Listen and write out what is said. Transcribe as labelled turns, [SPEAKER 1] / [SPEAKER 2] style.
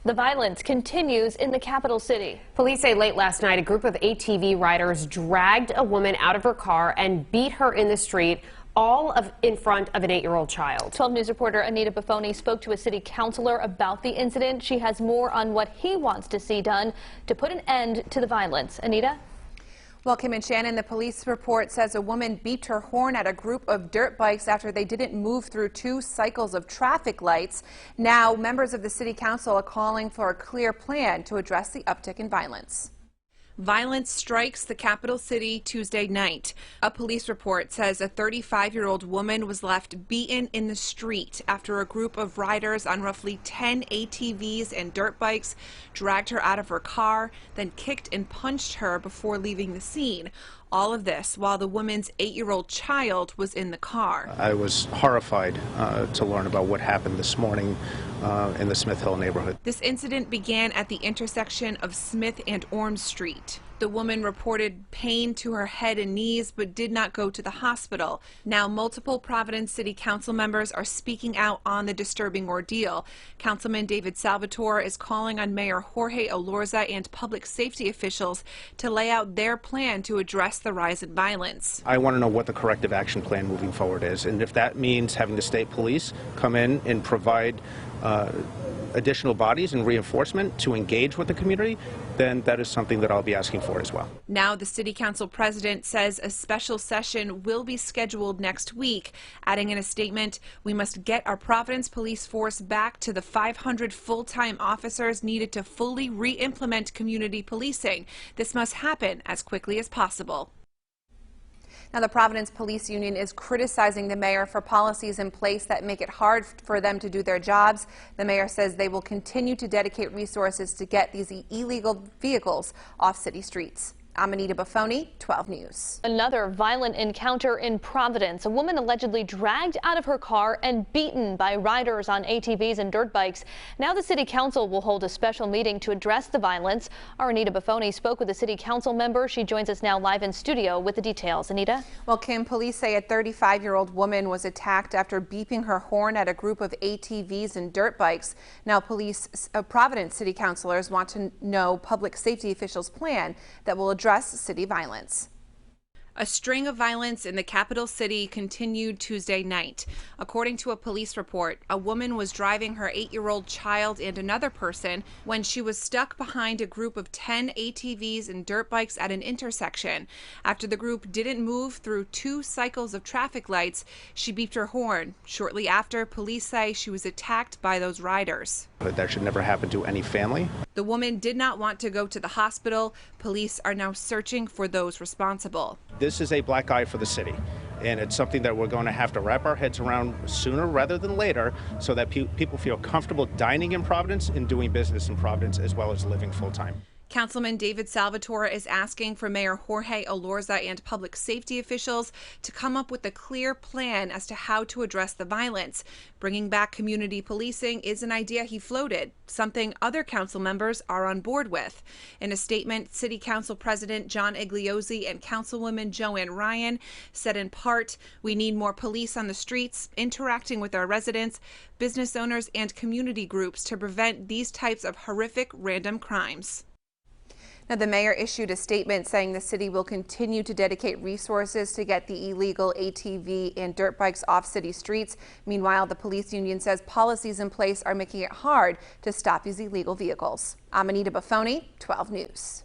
[SPEAKER 1] The violence continues in the capital city.
[SPEAKER 2] Police say late last night a group of ATV riders dragged a woman out of her car and beat her in the street, in front of an 8-year-old child.
[SPEAKER 1] 12 News reporter Anita Buffoni spoke to a city councilor about the incident. She has more on what he wants to see done to put an end to the violence. Anita?
[SPEAKER 3] Well, Kim and Shannon, the police report says a woman beeped her horn at a group of dirt bikes after they didn't move through 2 cycles of traffic lights. Now, members of the city council are calling for a clear plan to address the uptick in violence.
[SPEAKER 4] Violence strikes the capital city Tuesday night. A police report says a 35-year-old woman was left beaten in the street after a group of riders on roughly 10 ATVs and dirt bikes dragged her out of her car, then kicked and punched her before leaving the scene. All of this while the woman's 8-year-old child was in the car.
[SPEAKER 5] I was horrified to learn about what happened this morning in the Smith Hill neighborhood.
[SPEAKER 4] This incident began at the intersection of Smith and Orm Street. The woman reported pain to her head and knees but did not go to the hospital. Now multiple Providence City Council members are speaking out on the disturbing ordeal. Councilman David Salvatore is calling on Mayor Jorge Elorza and public safety officials to lay out their plan to address the rise in violence.
[SPEAKER 5] I want to know what the corrective action plan moving forward is, and if that means having the state police come in and provide additional bodies and reinforcement to engage with the community, then that is something that I'll be asking for as well.
[SPEAKER 4] Now the city council president says a special session will be scheduled next week, adding in a statement, "We must get our Providence police force back to the 500 full-time officers needed to fully re-implement community policing. This must happen as quickly as possible."
[SPEAKER 3] Now, the Providence Police Union is criticizing the mayor for policies in place that make it hard for them to do their jobs. The mayor says they will continue to dedicate resources to get these illegal vehicles off city streets. I'm Anita Buffoni, 12 News.
[SPEAKER 1] Another violent encounter in Providence. A woman allegedly dragged out of her car and beaten by riders on ATVs and dirt bikes. Now the city council will hold a special meeting to address the violence. Our Anita Buffoni spoke with a city council member. She joins us now live in studio with the details. Anita?
[SPEAKER 3] Well, Kim, police say a 35-year-old woman was attacked after beeping her horn at a group of ATVs and dirt bikes. Now Providence city councilors want to know public safety officials' plan that will address city violence.
[SPEAKER 4] A string of violence in the capital city continued Tuesday night. According to a police report, a woman was driving her 8-year-old child and another person when she was stuck behind a group of 10 ATVs and dirt bikes at an intersection. After the group didn't move through 2 cycles of traffic lights, she beeped her horn. Shortly after, police say she was attacked by those riders.
[SPEAKER 5] But that should never happen to any family.
[SPEAKER 4] The woman did not want to go to the hospital. Police are now searching for those responsible.
[SPEAKER 5] This is a black eye for the city, and it's something that we're going to have to wrap our heads around sooner rather than later so that people feel comfortable dining in Providence and doing business in Providence as well as living full-time.
[SPEAKER 4] Councilman David Salvatore is asking for Mayor Jorge Elorza and public safety officials to come up with a clear plan as to how to address the violence. Bringing back community policing is an idea he floated, something other council members are on board with. In a statement, City Council President John Igliozzi and Councilwoman Joanne Ryan said in part, "We need more police on the streets, interacting with our residents, business owners, and community groups to prevent these types of horrific random crimes."
[SPEAKER 3] Now, the mayor issued a statement saying the city will continue to dedicate resources to get the illegal ATV and dirt bikes off city streets. Meanwhile, the police union says policies in place are making it hard to stop these illegal vehicles. I'm Anita Buffoni, 12 News.